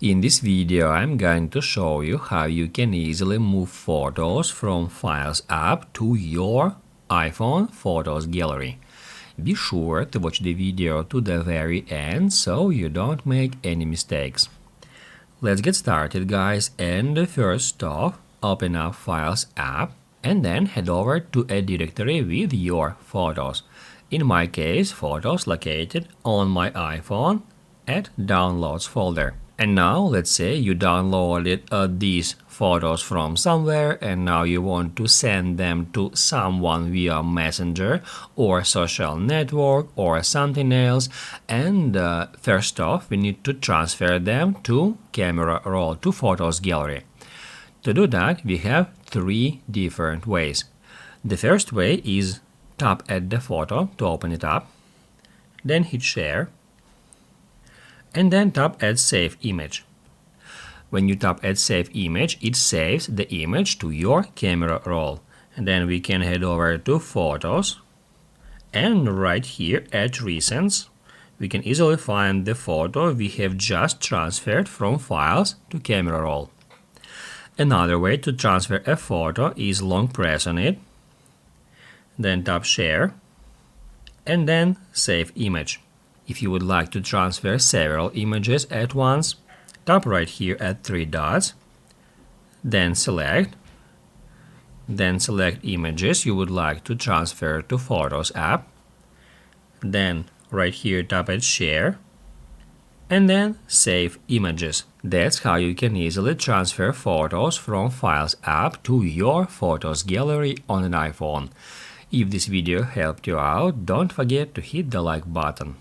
In this video, I'm going to show you how you can easily move photos from Files app to your iPhone Photos gallery. Be sure to watch the video to the very end so you don't make any mistakes. Let's get started, guys, and first stop, open up Files app and then head over to a directory with your photos. In my case, photos located on my iPhone at Downloads folder. And now let's say you downloaded these photos from somewhere and now you want to send them to someone via Messenger or social network or something else, and first off we need to transfer them to camera roll, to Photos gallery. To do that we have three different ways. The first way is tap at the photo to open it up, then hit share, and then tap Add Save Image. When you tap Add Save Image, it saves the image to your camera roll. And then we can head over to Photos, and right here at Recents, we can easily find the photo we have just transferred from Files to camera roll. Another way to transfer a photo is long press on it, then tap Share, and then Save Image. If you would like to transfer several images at once, tap right here at three dots, then select images you would like to transfer to Photos app, then right here tap at Share, and then Save Images. That's how you can easily transfer photos from Files app to your Photos gallery on an iPhone. If this video helped you out, don't forget to hit the like button.